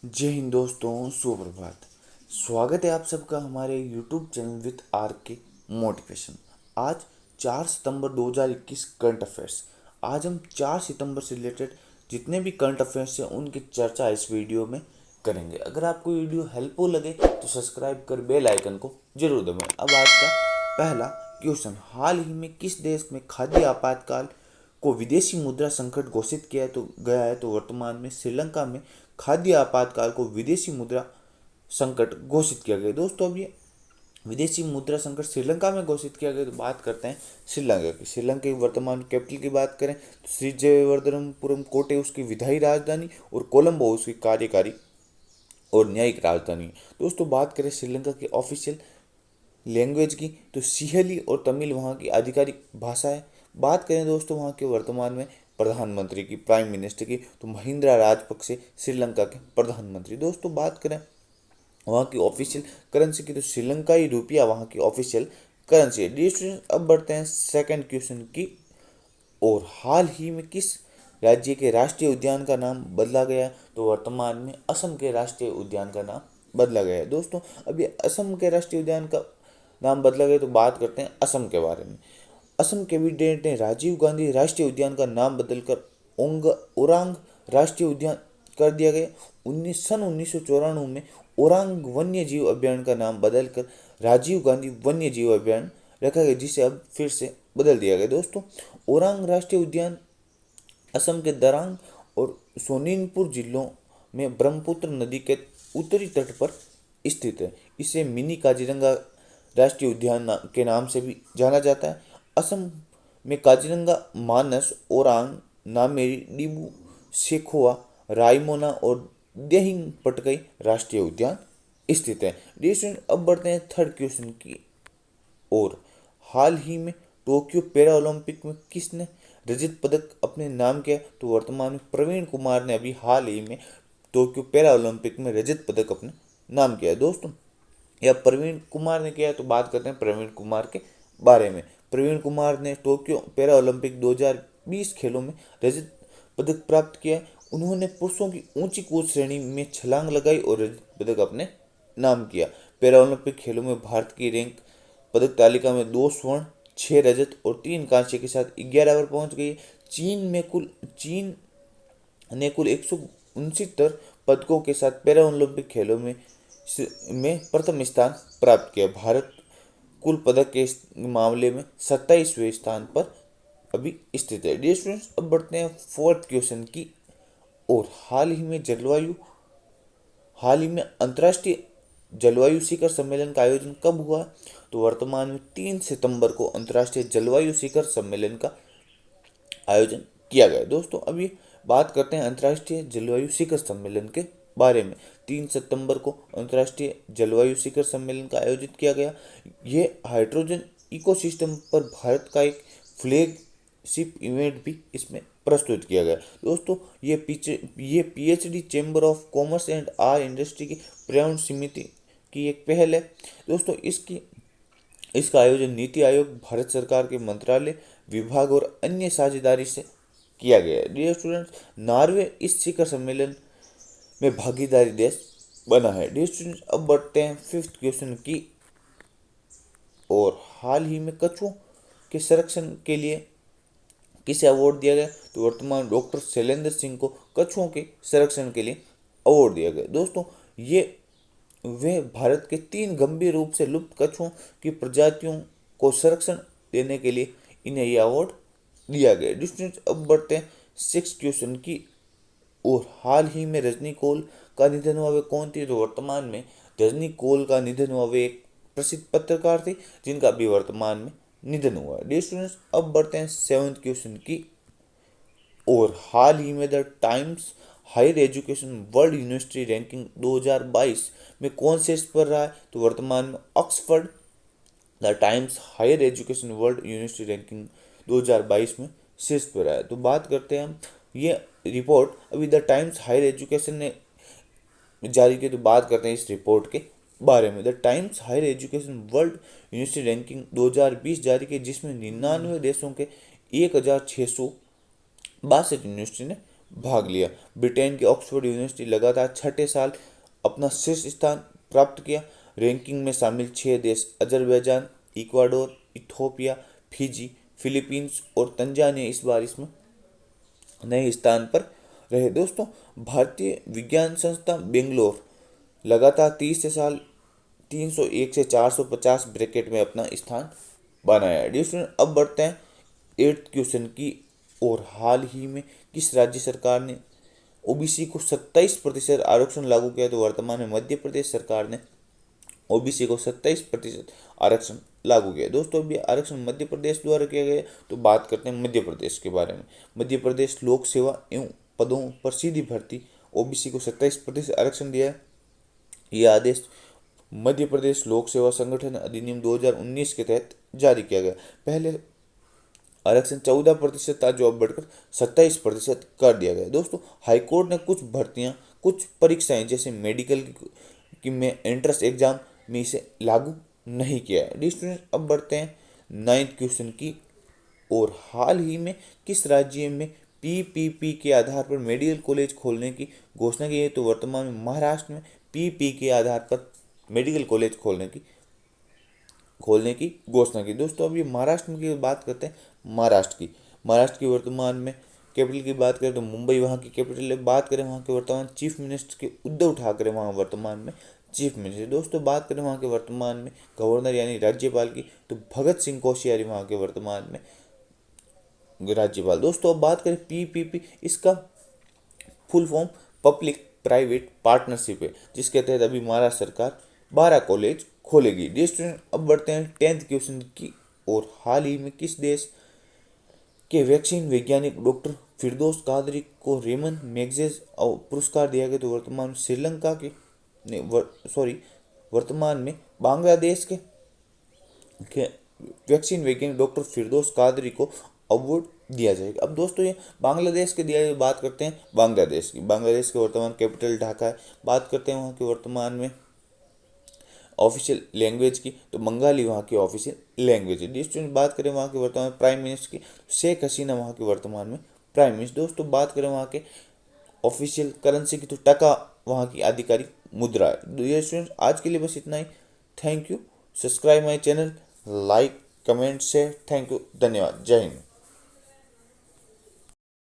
जय हिंद दोस्तों, सुप्रभात। स्वागत है आप सबका हमारे YouTube चैनल विद आर के मोटिवेशन। आज 4 सितंबर 2021 करंट अफेयर्स। आज हम 4 सितंबर से रिलेटेड जितने भी करंट अफेयर्स हैं उनकी चर्चा इस वीडियो में करेंगे। अगर आपको वीडियो हेल्पफुल लगे तो सब्सक्राइब कर बेल आइकन को जरूर दबाएं। अब आज का पहला क्वेश्चन, हाल ही में किस देश में खाद्य आपातकाल को विदेशी मुद्रा संकट घोषित किया तो गया है? तो वर्तमान में श्रीलंका में खाद्य आपातकाल को विदेशी मुद्रा संकट घोषित किया गया। दोस्तों, अब ये विदेशी मुद्रा संकट श्रीलंका में घोषित किया गया। तो बात करते हैं श्रीलंका की। श्रीलंका की वर्तमान कैपिटल की बात करें तो श्री जयवर्धनपुरम कोटे उसकी विधायी राजधानी और कोलंबो उसकी कार्यकारी और न्यायिक राजधानी। दोस्तों, बात करें श्रीलंका की ऑफिशियल लैंग्वेज की तो सिंहली और तमिल वहाँ की आधिकारिक भाषा है। बात करें दोस्तों वहाँ के वर्तमान में प्रधानमंत्री की, प्राइम मिनिस्टर की, तो महिंद्रा राजपक्षे श्रीलंका के प्रधानमंत्री। दोस्तों, बात करें वहाँ की ऑफिशियल करेंसी की तो श्रीलंकाई रुपया वहाँ की ऑफिशियल करेंसी है। डियर स्टूडेंट्स, अब बढ़ते हैं सेकंड क्वेश्चन की और हाल ही में किस राज्य के राष्ट्रीय उद्यान का नाम बदला गया? तो वर्तमान में असम के राष्ट्रीय उद्यान का नाम बदला गया है। दोस्तों, अब ये असम के राष्ट्रीय उद्यान का नाम बदला गया तो बात करते हैं असम के बारे में। असम कैबिनेट ने राजीव गांधी राष्ट्रीय उद्यान का नाम बदलकर ओरांग राष्ट्रीय उद्यान कर दिया गया। 1994 में ओरांग वन्य जीव अभ्यारण्य का नाम बदलकर राजीव गांधी वन्य जीव अभ्यारण्य रखा गया, जिसे अब फिर से बदल दिया गया। दोस्तों, ओरांग राष्ट्रीय उद्यान असम के दरांग और सोनितपुर जिलों में ब्रह्मपुत्र नदी के उत्तरी तट पर स्थित है। इसे मिनी काजीरंगा राष्ट्रीय उद्यान के नाम से भी जाना जाता है। असम में काजीरंगा, मानस, ओरांग, नामेरी, डिब्रू सैखोवा, रायमोना और दिहिंग पटकाई राष्ट्रीय उद्यान स्थित है। डियर, अब बढ़ते हैं थर्ड क्वेश्चन की और हाल ही में टोक्यो पैरा ओलंपिक में किसने रजत पदक अपने नाम किया? तो वर्तमान में प्रवीण कुमार ने अभी हाल ही में टोक्यो पैरा ओलंपिक में रजत पदक अपने नाम किया है। दोस्तों, यह प्रवीण कुमार ने किया है तो बात करते हैं प्रवीण कुमार के बारे में। प्रवीण कुमार ने टोक्यो पैरा ओलंपिक 2020 खेलों में रजत पदक प्राप्त किया है। उन्होंने पुरुषों की ऊंची कूद श्रेणी में छलांग लगाई और रजत पदक अपने नाम किया। पैरा ओलंपिक खेलों में भारत की रैंक पदक तालिका में 2 स्वर्ण, 6 रजत और 3 कांस्य के साथ 11 पर पहुंच गई। चीन ने कुल 169 पदकों के साथ पैरा ओलंपिक खेलों में प्रथम स्थान प्राप्त किया। भारत कुल पदक के मामले में 27वें स्थान पर अभी स्थित है। डियर स्टूडेंट्स, अब बढ़ते हैं फोर्थ क्वेश्चन की और हाल ही में अंतर्राष्ट्रीय जलवायु शिखर सम्मेलन का आयोजन कब हुआ? तो वर्तमान में 3 सितंबर को अंतर्राष्ट्रीय जलवायु शिखर सम्मेलन का आयोजन किया गया। दोस्तों, अभी बात करते हैं अंतर्राष्ट्रीय जलवायु शिखर सम्मेलन के बारे में। 3 सितंबर को अंतर्राष्ट्रीय जलवायु शिखर सम्मेलन का आयोजित किया गया। ये हाइड्रोजन इकोसिस्टम पर भारत का एक फ्लैगशिप इवेंट भी इसमें प्रस्तुत किया गया। दोस्तों, ये PhD chamber of commerce and our industry की पर्यावरण समिति की एक पहल है। दोस्तों, इसका आयोजन नीति आयोग, भारत सरकार के मंत्रालय, विभाग और अन्य साझेदारी से किया गया है। डियर स्टूडेंट्स, नॉर्वे इस शिखर सम्मेलन में भागीदारी देश बना है। डियर स्टूडेंट्स, अब बढ़ते हैं फिफ्थ क्वेश्चन की और हाल ही में कछुओं के संरक्षण के लिए किसे अवार्ड दिया गया? तो वर्तमान डॉक्टर शैलेंद्र सिंह को कछुओं के संरक्षण के लिए अवार्ड दिया गया। दोस्तों, ये वे भारत के 3 गंभीर रूप से लुप्त कछुओं की प्रजातियों को संरक्षण देने के लिए इन्हें यह अवार्ड दिया गया। स्टूडेंट्स, अब बढ़ते हैं सिक्स क्वेश्चन की और हाल ही में रजनी कौल का निधन हुआ वे कौन थी? तो वर्तमान में रजनी कौल का निधन हुआ वे एक प्रसिद्ध पत्रकार थे जिनका अभी वर्तमान में निधन हुआ। डियर स्टूडेंट्स, अब बढ़ते हैं सेवंथ क्वेश्चन की और हाल ही में the Times Higher Education World University Ranking 2022 में कौन शीर्ष पर रहा है? तो वर्तमान में Oxford the Times Higher Education World University Ranking 2022 में शीर्ष पर रहा है। तो बात करते हैं हम, ये रिपोर्ट अभी द टाइम्स हायर एजुकेशन ने जारी की। तो बात करते हैं इस रिपोर्ट के बारे में। The Times Higher Education World University Ranking 2020 जारी की, जिसमें 99 देशों के 1662 यूनिवर्सिटी ने भाग लिया। ब्रिटेन की ऑक्सफोर्ड यूनिवर्सिटी लगातार छठे साल अपना शीर्ष स्थान प्राप्त किया। रैंकिंग में शामिल 6 देश Azerbaijan, Ecuador, Ethiopia, Fiji, Philippines और तंजानिया इस बार इसमें नए स्थान पर रहे। दोस्तों, भारतीय विज्ञान संस्था बेंगलोर लगातार तीसरे साल 301 से 450 ब्रैकेट में अपना स्थान बनाया है। स्टूडेंट, अब बढ़ते हैं 8th क्वेश्चन की और हाल ही में किस राज्य सरकार ने ओबीसी को 27% आरक्षण लागू किया? तो वर्तमान में मध्य प्रदेश सरकार ने ओबीसी को 27% आरक्षण लागू किया। दोस्तों, अभी आरक्षण मध्य प्रदेश द्वारा किया गया, तो बात करते हैं मध्य प्रदेश के बारे में। मध्य प्रदेश लोक सेवा एवं पदों पर सीधी भर्ती ओबीसी को 27% आरक्षण दिया है। यह आदेश मध्य प्रदेश लोक सेवा संगठन अधिनियम 2019 के तहत जारी किया गया। पहले आरक्षण 14% था, जो अब बढ़कर 27% कर दिया गया। दोस्तों, हाईकोर्ट ने कुछ भर्तियां, कुछ परीक्षाएं जैसे मेडिकल की में एंट्रेंस एग्जाम में इसे लागू नहीं किया है। स्टूडेंट, अब बढ़ते हैं 9th क्वेश्चन की और हाल ही में किस राज्य में पीपीपी के आधार पर मेडिकल कॉलेज खोलने की घोषणा की है? तो वर्तमान में महाराष्ट्र में पीपी के आधार पर मेडिकल कॉलेज खोलने की घोषणा की। दोस्तों, अब ये महाराष्ट्र की बात करते हैं। महाराष्ट्र की वर्तमान में कैपिटल की बात करें तो मुंबई वहाँ की कैपिटल है। बात करें वहाँ के वर्तमान चीफ मिनिस्टर के उद्धव ठाकरे वहाँ वर्तमान में चीफ मिनिस्टर। दोस्तों, बात करें वहाँ के वर्तमान में गवर्नर यानी राज्यपाल की, तो भगत सिंह कोश्यारी वहाँ के वर्तमान में राज्यपाल। दोस्तों, अब बात करें पीपीपी, इसका full form public private partnership है, जिसके तहत अभी महाराष्ट्र सरकार 12 कॉलेज खोलेगी। स्टूडेंट, अब बढ़ते हैं 10th क्वेश्चन की और हाल ही में किस देश के वैक्सीन वैज्ञानिक डॉक्टर फिरदौस कादरी को रेमन मैगसेसे पुरस्कार दिया गया? तो वर्तमान में श्रीलंका के वर्तमान में बांग्लादेश के वैक्सीन वैज्ञानिक डॉक्टर फिरदौस कादरी को अवार्ड दिया जाएगा। अब दोस्तों, ये बांग्लादेश के दिया बात करते हैं बांग्लादेश की। बांग्लादेश के वर्तमान कैपिटल ढाका है। बात करते हैं वहाँ के वर्तमान में ऑफिशियल लैंग्वेज की, तो बंगाली वहाँ की ऑफिशियल लैंग्वेज है। स्टूडेंट, बात करें वहाँ के वर्तमान प्राइम मिनिस्टर की, शेख हसीना वहाँ के वर्तमान में प्राइम मिनिस्टर। दोस्तों, बात करें वहाँ के ऑफिशियल करेंसी की, तो टका वहाँ की आधिकारिक मुद्रा है। स्टूडेंट, आज के लिए बस इतना ही। Thank you. Subscribe my channel, like, comment, share. Thank you, धन्यवाद, जय हिंद।